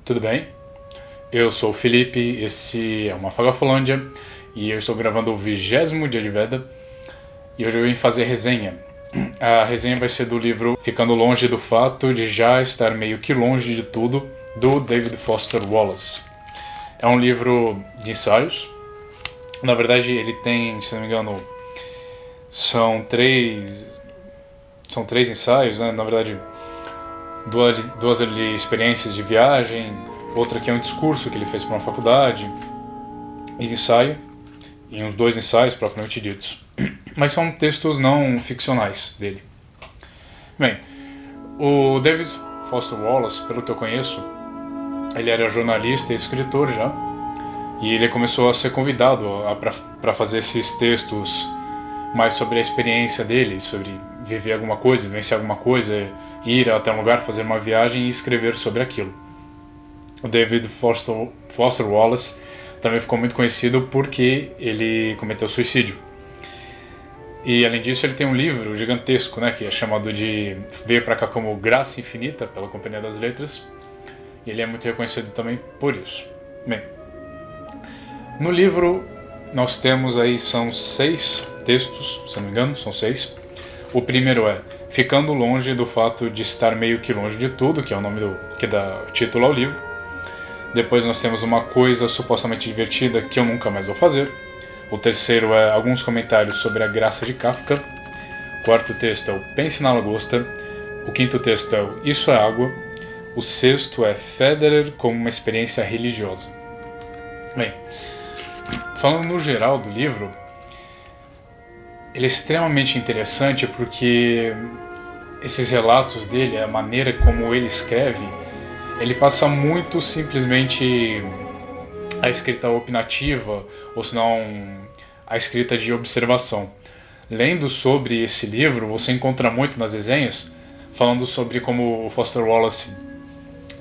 tudo bem? Eu sou o Felipe, esse é uma Fagafolândia e eu estou gravando o 20º dia de Veda e hoje eu vim fazer resenha. A resenha vai ser do livro Ficando Longe do Fato de Já Estar Meio Que Longe de Tudo, do David Foster Wallace. É um livro de ensaios. Na verdade, ele tem, se não me engano, são três ensaios, né? Na verdade, duas ali experiências de viagem, outra que é um discurso que ele fez para uma faculdade, e ensaio, e uns 2 ensaios propriamente ditos. Mas são textos não ficcionais dele. Bem, o David Foster Wallace, pelo que eu conheço, ele era jornalista e escritor já, e ele começou a ser convidado para fazer esses textos mais sobre a experiência dele, sobre viver alguma coisa, vivenciar alguma coisa, ir até um lugar, fazer uma viagem e escrever sobre aquilo. O David Foster Wallace também ficou muito conhecido porque ele cometeu suicídio. E além disso ele tem um livro gigantesco, né, que é chamado de Veio Pra Cá como Graça Infinita, pela Companhia das Letras. E ele é muito reconhecido também por isso. Bem, no livro nós temos aí, são 6 textos, se não me engano, são 6. O primeiro é Ficando Longe do Fato de Estar Meio Que Longe de Tudo, que é o nome que dá título ao livro. Depois nós temos Uma Coisa Supostamente Divertida que Eu Nunca Mais Vou Fazer. O terceiro é Alguns Comentários sobre a Graça de Kafka. O quarto texto é o Pense na Lagosta. O quinto texto é o Isso é Água. O sexto é Federer como uma experiência religiosa. Bem, falando no geral do livro, ele é extremamente interessante porque esses relatos dele, a maneira como ele escreve, ele passa muito simplesmente a escrita opinativa, ou senão a escrita de observação. Lendo sobre esse livro, você encontra muito nas resenhas, falando sobre como o Foster Wallace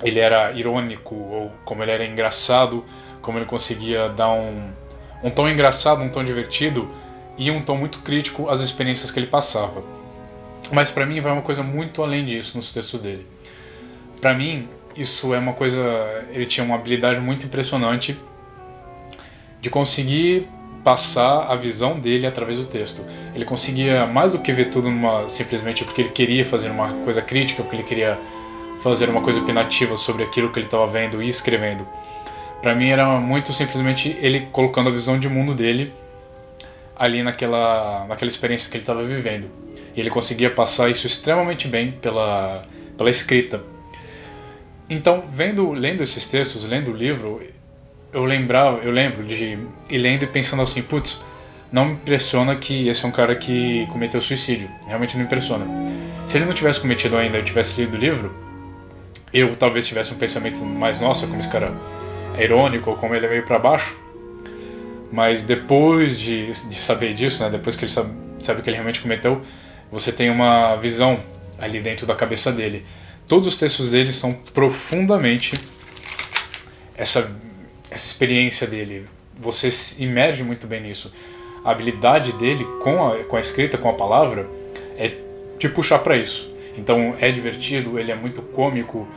ele era irônico, ou como ele era engraçado, como ele conseguia dar um tom engraçado, um tom divertido, e um tom muito crítico às experiências que ele passava. Mas para mim vai uma coisa muito além disso nos textos dele. Para mim, isso é uma coisa... Ele tinha uma habilidade muito impressionante de conseguir passar a visão dele através do texto. Ele conseguia, mais do que ver tudo simplesmente porque ele queria fazer uma coisa crítica, porque ele queria fazer uma coisa opinativa sobre aquilo que ele estava vendo e escrevendo. Para mim era muito simplesmente ele colocando a visão de mundo dele ali naquela experiência que ele estava vivendo. E ele conseguia passar isso extremamente bem pela escrita. Então, lendo esses textos, lendo o livro, eu lembro de ir lendo e pensando assim, putz, não me impressiona que esse é um cara que cometeu suicídio. Realmente não me impressiona. Se ele não tivesse cometido ainda e eu tivesse lido o livro, eu talvez tivesse um pensamento mais, nossa, como esse cara é irônico, ou como ele é meio pra baixo. Mas depois de saber disso, né, depois que ele sabe que ele realmente cometeu, você tem uma visão ali dentro da cabeça dele. Todos os textos dele são profundamente essa experiência dele. Você se imerge muito bem nisso. A habilidade dele com a escrita, com a palavra, é te puxar para isso. Então é divertido, ele é muito cômico,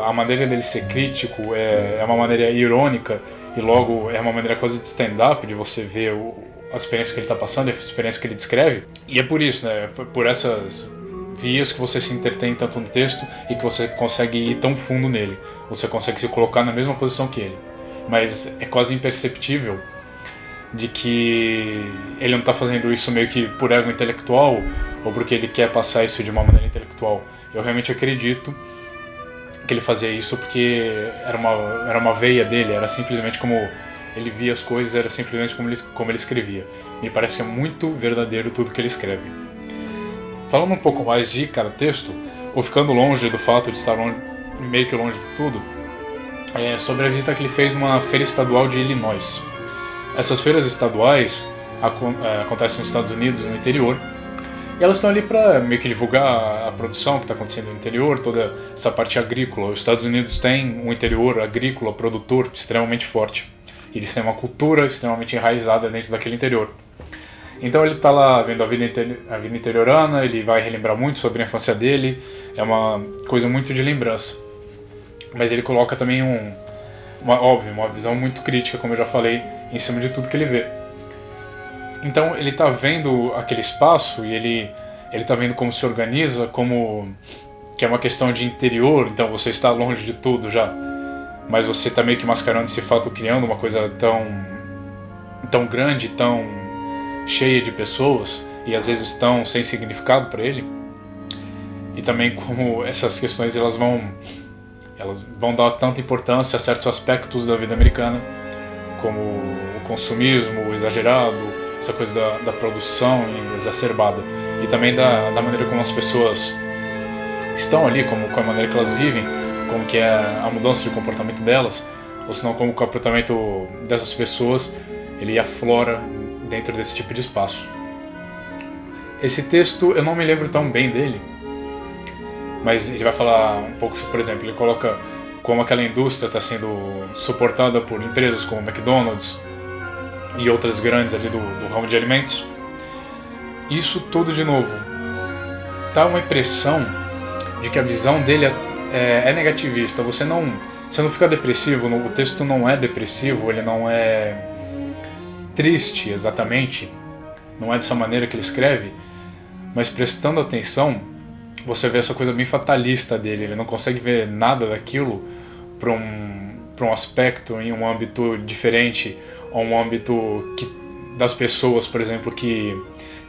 a maneira dele ser crítico é uma maneira irônica e logo é uma maneira quase de stand-up, de você ver a experiência que ele está passando, a experiência que ele descreve. E é por isso, né, por essas vias que você se entretém tanto no texto e que você consegue ir tão fundo nele. Você consegue se colocar na mesma posição que ele. Mas é quase imperceptível de que ele não está fazendo isso meio que por ego intelectual ou porque ele quer passar isso de uma maneira intelectual. Eu realmente acredito que ele fazia isso porque era uma veia dele, era simplesmente como ele via as coisas, era simplesmente como ele escrevia. Me parece que é muito verdadeiro tudo que ele escreve. Falando um pouco mais de cada texto, ou ficando longe do fato de estar meio que longe de tudo, é sobre a visita que ele fez numa feira estadual de Illinois. Essas feiras estaduais acontecem nos Estados Unidos, no interior, e elas estão ali para meio que divulgar a produção que está acontecendo no interior, toda essa parte agrícola. Os Estados Unidos têm um interior agrícola, produtor, extremamente forte. Eles têm uma cultura extremamente enraizada dentro daquele interior. Então ele está lá vendo a vida interiorana, ele vai relembrar muito sobre a infância dele, é uma coisa muito de lembrança. mas ele coloca também uma visão muito crítica, como eu já falei, em cima de tudo que ele vê. Então ele está vendo aquele espaço e ele está vendo como se organiza, como que é uma questão de interior, então você está longe de tudo já, mas você está meio que mascarando esse fato, criando uma coisa tão grande, tão cheia de pessoas e às vezes tão sem significado para ele. E também como essas questões elas vão dar tanta importância a certos aspectos da vida americana, como o consumismo exagerado, essa coisa da produção exacerbada, e também da maneira como as pessoas estão ali, com a maneira que elas vivem, como que é a mudança de comportamento delas, ou senão como o comportamento dessas pessoas ele aflora dentro desse tipo de espaço. Esse texto eu não me lembro tão bem dele, mas ele vai falar um pouco sobre, por exemplo, ele coloca como aquela indústria está sendo suportada por empresas como o McDonald's e outras grandes ali do ramo de alimentos. Isso tudo, de novo, dá uma impressão de que a visão dele é negativista. Você não fica depressivo, o texto não é depressivo, ele não é triste exatamente, não é dessa maneira que ele escreve, mas prestando atenção, você vê essa coisa bem fatalista dele. Ele não consegue ver nada daquilo para um aspecto em um âmbito diferente, ou um âmbito das pessoas, por exemplo, que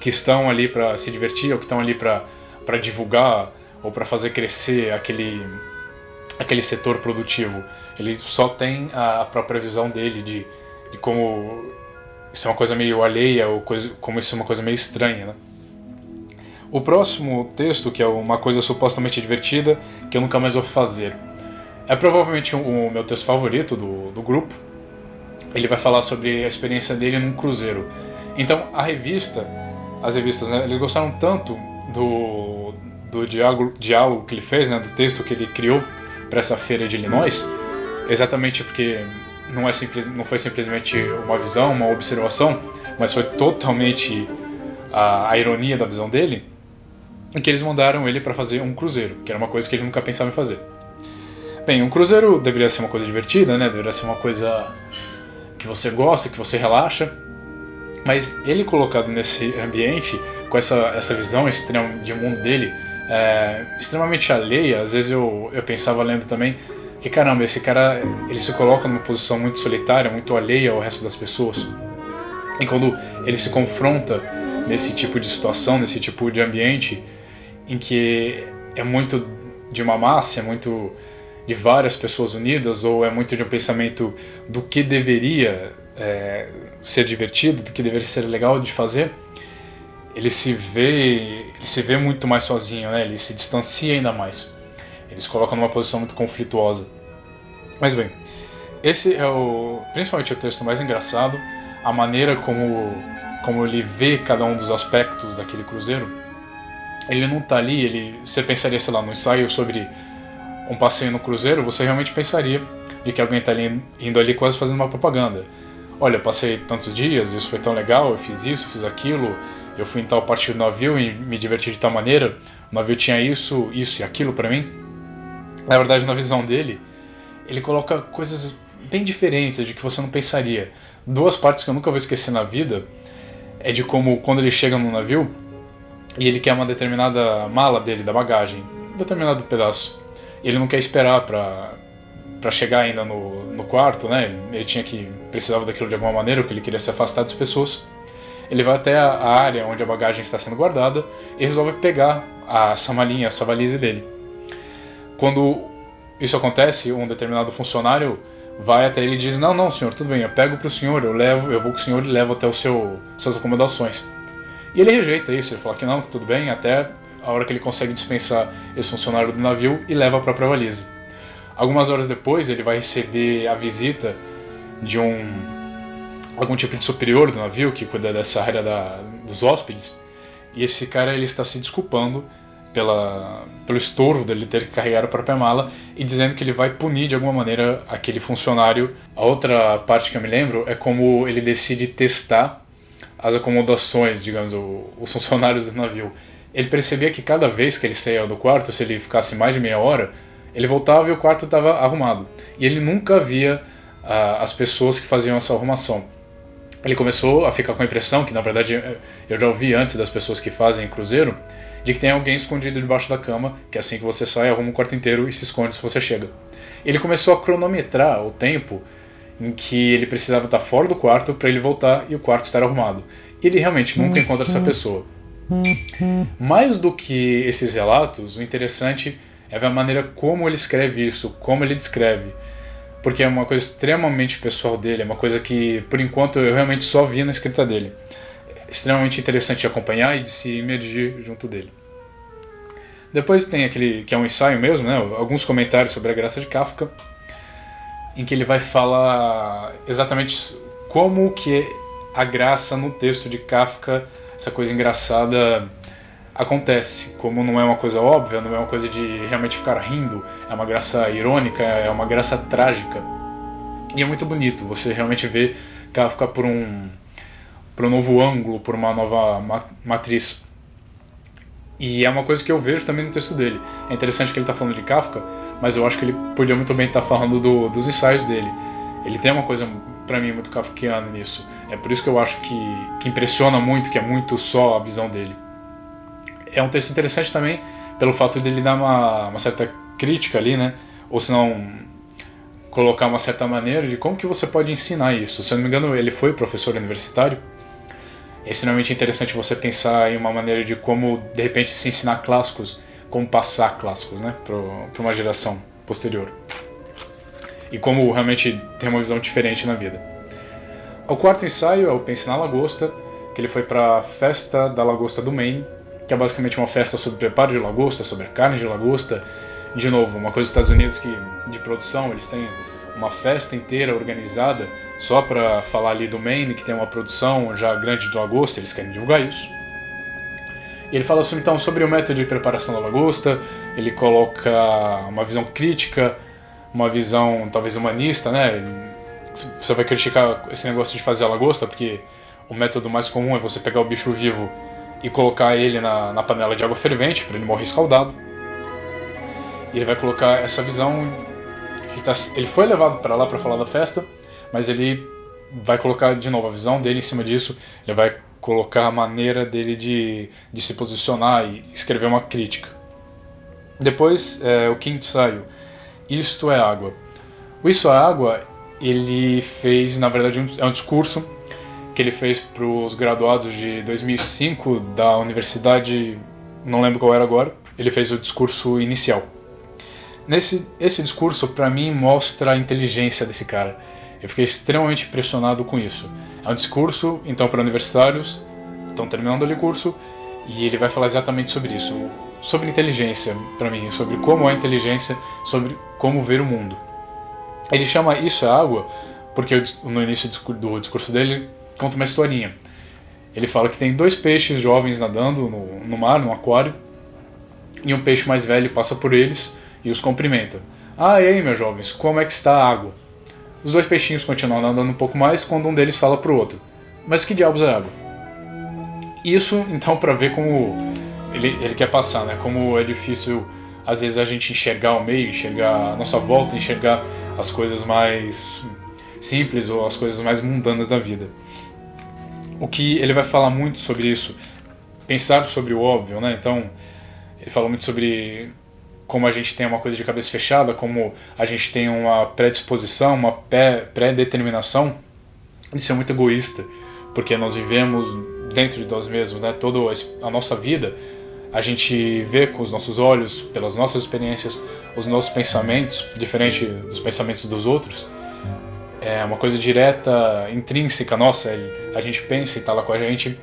estão ali para se divertir, ou que estão ali para divulgar, ou para fazer crescer aquele setor produtivo. Ele só tem a própria visão dele de como isso é uma coisa meio alheia, ou como isso é uma coisa meio estranha, né? O próximo texto, que é uma coisa supostamente divertida, que eu nunca mais vou fazer, é provavelmente o meu texto favorito do grupo. Ele vai falar sobre a experiência dele num cruzeiro. Então, as revistas, né, eles gostaram tanto do diálogo que ele fez, né, do texto que ele criou para essa feira de Illinois, exatamente porque não foi simplesmente uma visão, uma observação, mas foi totalmente a ironia da visão dele, em que eles mandaram ele para fazer um cruzeiro, que era uma coisa que ele nunca pensava em fazer. Bem, um cruzeiro deveria ser uma coisa divertida, né? Deveria ser uma coisa que você gosta, que você relaxa, mas ele colocado nesse ambiente, com essa visão extrema de mundo dele, extremamente alheia. Às vezes eu pensava lendo também que, caramba, esse cara ele se coloca numa posição muito solitária, muito alheia ao resto das pessoas. E quando ele se confronta nesse tipo de situação, nesse tipo de ambiente, em que é muito de uma massa, é muito de várias pessoas unidas, ou é muito de um pensamento do que deveria ser divertido, do que deveria ser legal de fazer, ele se vê muito mais sozinho, né? Ele se distancia ainda mais. Eles colocam numa posição muito conflituosa. Mas bem, esse é principalmente o texto mais engraçado, a maneira como ele vê cada um dos aspectos daquele cruzeiro. Ele não está ali, você pensaria, sei lá, no ensaio sobre um passeio no cruzeiro, você realmente pensaria de que alguém está indo ali quase fazendo uma propaganda. Olha, eu passei tantos dias, isso foi tão legal, eu fiz isso, fiz aquilo, eu fui em tal parte do navio e me diverti de tal maneira, o navio tinha isso e aquilo para mim. Na verdade, na visão dele, ele coloca coisas bem diferentes de que você não pensaria. Duas partes que eu nunca vou esquecer na vida é de como quando ele chega no navio e ele quer uma determinada mala dele, da bagagem, um determinado pedaço, e ele não quer esperar para chegar ainda no quarto, né? Ele precisava daquilo de alguma maneira, porque ele queria se afastar das pessoas. Ele vai até a área onde a bagagem está sendo guardada e resolve pegar essa malinha, essa valise dele. Quando isso acontece, um determinado funcionário vai até ele e diz: não, senhor, tudo bem, eu pego para o senhor, eu vou com o senhor e levo até suas acomodações. E ele rejeita isso, ele fala que não, que tudo bem, até a hora que ele consegue dispensar esse funcionário do navio e leva a própria valise. Algumas horas depois, ele vai receber a visita de algum tipo de superior do navio que cuida dessa área dos hóspedes, e esse cara ele está se desculpando pelo estorvo dele ter que carregar a própria mala e dizendo que ele vai punir de alguma maneira aquele funcionário. A outra parte que eu me lembro é como ele decide testar as acomodações, digamos, os funcionários do navio. Ele percebia que cada vez que ele saía do quarto, se ele ficasse mais de meia hora, Ele voltava e o quarto estava arrumado. E ele nunca via as pessoas que faziam essa arrumação. Ele começou a ficar com a impressão, que na verdade eu já ouvi antes das pessoas que fazem cruzeiro, de que tem alguém escondido debaixo da cama, que assim que você sai, arruma o quarto inteiro e se esconde se você chega. Ele começou a cronometrar o tempo em que ele precisava estar fora do quarto para ele voltar e o quarto estar arrumado. E ele realmente nunca encontra essa pessoa. Mais do que esses relatos, o interessante é ver a maneira como ele escreve isso, como ele descreve. Porque é uma coisa extremamente pessoal dele, é uma coisa que, por enquanto, eu realmente só vi na escrita dele. É extremamente interessante de acompanhar e de se imergir junto dele. Depois tem aquele que é um ensaio mesmo, né? Alguns comentários sobre a graça de Kafka, em que ele vai falar exatamente como que a graça no texto de Kafka, essa coisa engraçada, acontece, como não é uma coisa óbvia, não é uma coisa de realmente ficar rindo, é uma graça irônica, é uma graça trágica. E é muito bonito, você realmente vê Kafka por um novo ângulo, por uma nova matriz. E é uma coisa que eu vejo também no texto dele. É interessante que ele está falando de Kafka, mas eu acho que ele podia muito bem estar falando dos ensaios dele. Ele tem uma coisa, para mim, muito kafkiana nisso. É por isso que eu acho que impressiona muito, que é muito só a visão dele. É um texto interessante também pelo fato de ele dar uma certa crítica ali, né? Ou se não, colocar uma certa maneira de como que você pode ensinar isso. Se eu não me engano, ele foi professor universitário. É extremamente interessante você pensar em uma maneira de como, de repente, se ensinar clássicos, como passar clássicos, né? Para uma geração posterior. E como realmente ter uma visão diferente na vida. O quarto ensaio é o Pense na Lagosta, que ele foi para a festa da lagosta do Maine, que é basicamente uma festa sobre o preparo de lagosta, sobre a carne de lagosta. De novo, uma coisa dos Estados Unidos que de produção, eles têm uma festa inteira organizada só para falar ali do Maine, que tem uma produção já grande de lagosta, eles querem divulgar isso. E ele fala então sobre o método de preparação da lagosta, ele coloca uma visão crítica, uma visão talvez humanista, né? Você vai criticar esse negócio de fazer a lagosta, porque o método mais comum é você pegar o bicho vivo e colocar ele na panela de água fervente para ele morrer escaldado. E ele vai colocar essa visão. Ele foi levado para lá para falar da festa, mas ele vai colocar de novo a visão dele em cima disso. Ele vai colocar a maneira dele de se posicionar e escrever uma crítica. Depois, o quinto ensaio, Isto é Água. O Isso é Água, ele fez, na verdade, é um discurso que ele fez para os graduados de 2005 da universidade, não lembro qual era agora. Ele fez o discurso inicial. Esse discurso, para mim, mostra a inteligência desse cara. Eu fiquei extremamente impressionado com isso. É um discurso, então, para universitários, estão terminando ali o curso, e ele vai falar exatamente sobre isso. Sobre inteligência, para mim, sobre como é a inteligência, sobre como ver o mundo. Ele chama Isso é Água, porque no início do discurso dele, conta uma historinha. Ele fala que tem 2 peixes jovens nadando no mar, no aquário, e um peixe mais velho passa por eles e os cumprimenta. Ah, e aí, meus jovens, como é que está a água? Os 2 peixinhos continuam nadando um pouco mais quando um deles fala pro outro. Mas que diabos é água? Isso, então, para ver como ele quer passar, né? Como é difícil, às vezes, a gente enxergar o meio, enxergar a nossa volta, enxergar as coisas mais simples ou as coisas mais mundanas da vida. O que ele vai falar muito sobre isso, pensar sobre o óbvio, né? Então, ele fala muito sobre como a gente tem uma coisa de cabeça fechada, como a gente tem uma predisposição, uma pré-determinação de ser muito egoísta, porque nós vivemos dentro de nós mesmos, né? Toda a nossa vida, a gente vê com os nossos olhos, pelas nossas experiências, os nossos pensamentos, diferente dos pensamentos dos outros. É uma coisa direta, intrínseca nossa, a gente pensa e está lá com a gente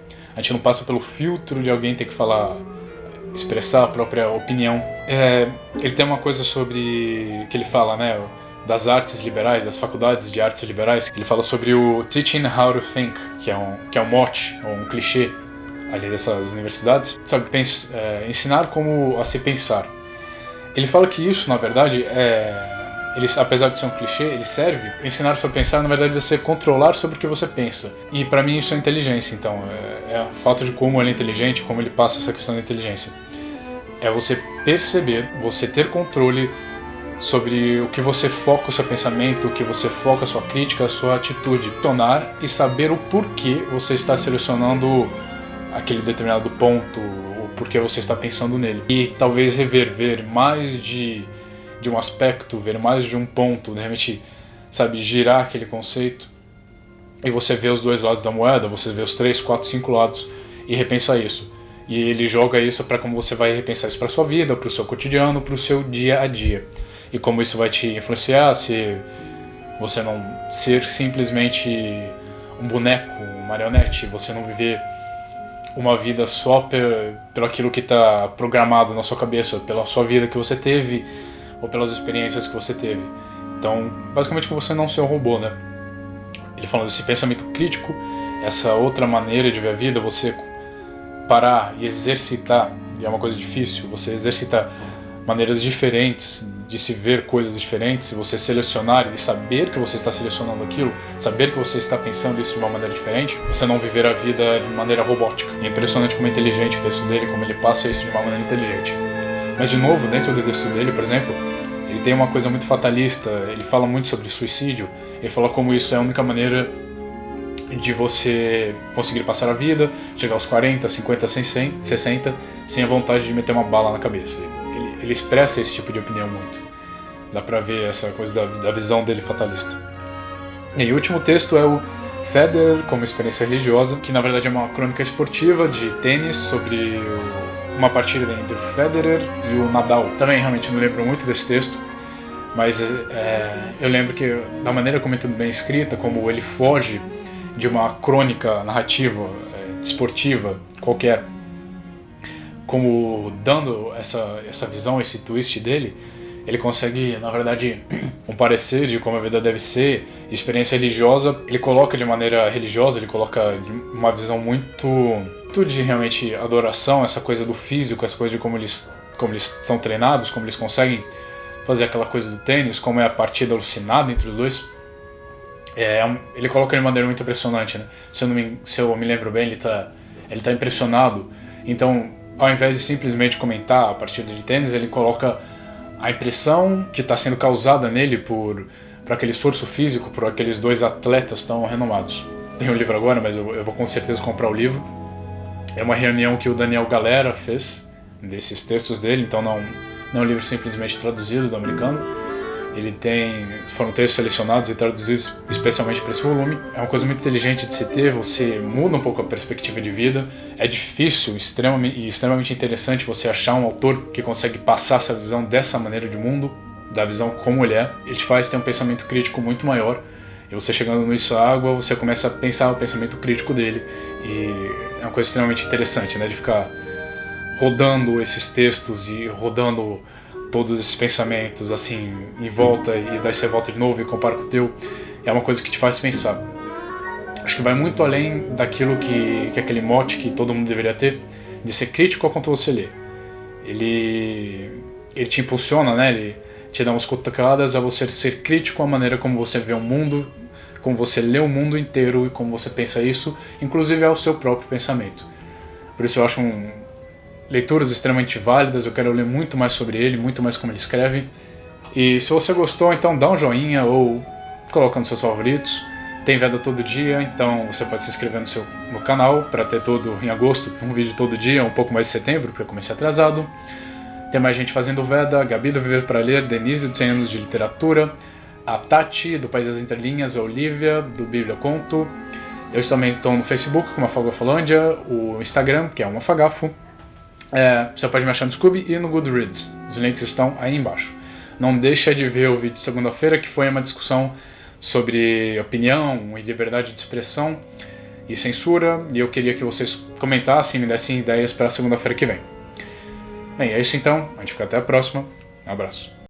não passa pelo filtro de alguém ter que falar, expressar a própria opinião. Ele tem uma coisa sobre, que ele fala, né, das artes liberais, das faculdades de artes liberais. Ele fala sobre o Teaching How to Think, que é um mote, ou um clichê ali dessas universidades, sabe, ensinar como a se pensar. Ele fala que isso, na verdade, apesar de ser um clichê, ele serve. Ensinar sobre pensar, na verdade, você controlar sobre o que você pensa. E para mim isso é inteligência, então. É o fato de como ele é inteligente, como ele passa essa questão da inteligência. É você perceber, você ter controle sobre o que você foca o seu pensamento, o que você foca a sua crítica, a sua atitude. Selecionar e saber o porquê você está selecionando aquele determinado ponto, o porquê você está pensando nele. E talvez ver mais de um aspecto, ver mais de um ponto, de repente, sabe, girar aquele conceito. E você vê os dois lados da moeda, você vê os 3, 4, 5 lados e repensar isso. E ele joga isso para como você vai repensar isso para sua vida, para o seu cotidiano, para o seu dia a dia. E como isso vai te influenciar, se você não ser simplesmente um boneco, uma marionete, você não viver uma vida só pelo aquilo que está programado na sua cabeça, pela sua vida que você teve ou pelas experiências que você teve. Então, basicamente que você não ser um robô, né? Ele falando desse pensamento crítico, essa outra maneira de ver a vida, você parar e exercitar, e é uma coisa difícil, você exercitar maneiras diferentes de se ver coisas diferentes, você selecionar e saber que você está selecionando aquilo, saber que você está pensando isso de uma maneira diferente, você não viver a vida de maneira robótica. É impressionante como é inteligente o texto dele, como ele passa isso de uma maneira inteligente. Mas de novo, dentro do texto dele, por exemplo, ele tem uma coisa muito fatalista, ele fala muito sobre suicídio, ele fala como isso é a única maneira de você conseguir passar a vida, chegar aos 40, 50, 60, sem a vontade de meter uma bala na cabeça. Ele expressa esse tipo de opinião muito. Dá pra ver essa coisa da visão dele fatalista. E o último texto é o Federer como experiência religiosa, que na verdade é uma crônica esportiva de tênis sobre uma partida entre o Federer e o Nadal. Também realmente não lembro muito desse texto, mas eu lembro que da maneira como é tudo bem escrita, como ele foge de uma crônica narrativa esportiva qualquer, como dando essa visão, esse twist dele, ele consegue, na verdade, um parecer de como a vida deve ser, experiência religiosa, ele coloca de maneira religiosa, ele coloca uma visão muito de realmente adoração, essa coisa do físico, essa coisa de como eles são treinados, como eles conseguem fazer aquela coisa do tênis, como é a partida alucinada entre os dois. Ele coloca de maneira muito impressionante, né? Se eu me lembro bem, ele tá impressionado. Então, ao invés de simplesmente comentar a partida de tênis, ele coloca a impressão que está sendo causada nele por aquele esforço físico, por aqueles dois atletas tão renomados. Tem o livro agora, mas eu vou com certeza comprar o livro. É uma reunião que o Daniel Galera fez desses textos dele, então não é um livro simplesmente traduzido do americano. Foram textos selecionados e traduzidos especialmente para esse volume. É uma coisa muito inteligente de se ter, você muda um pouco a perspectiva de vida. É difícil e extremamente interessante você achar um autor que consegue passar essa visão dessa maneira de mundo, da visão como ele é. Ele te faz ter um pensamento crítico muito maior. E você chegando no Isso é Água, você começa a pensar o pensamento crítico dele. E é uma coisa extremamente interessante, né? De ficar rodando esses textos e rodando todos esses pensamentos assim em volta, e daí você volta de novo e compara com o teu. É uma coisa que te faz pensar. Acho que vai muito além daquilo que aquele mote que todo mundo deveria ter, de ser crítico ao quanto você lê. Ele te impulsiona, né? Ele te dá umas cutucadas a você ser crítico à maneira como você vê o mundo, como você lê o mundo inteiro e como você pensa isso, inclusive ao seu próprio pensamento. Por isso eu acho leituras extremamente válidas, eu quero ler muito mais sobre ele, muito mais como ele escreve. E se você gostou, então dá um joinha ou coloca nos seus favoritos. Tem veda todo dia, então você pode se inscrever no canal para ter todo em agosto, um vídeo todo dia, um pouco mais de setembro, porque eu comecei atrasado. Tem mais gente fazendo veda, Gabi do Viver para Ler, Denise do 100 anos de literatura, a Tati do País das Entrelinhas, a Olivia do Bíblia Conto. Eu também estou no Facebook com Mafagafalândia, o Instagram, que é o Mafagafo. Você pode me achar no Scooby e no Goodreads. Os links estão aí embaixo. Não deixa de ver o vídeo de segunda-feira, que foi uma discussão sobre opinião e liberdade de expressão e censura, e eu queria que vocês comentassem e me dessem ideias para a segunda-feira que vem. Bem, é isso então. A gente fica até a próxima. Um abraço.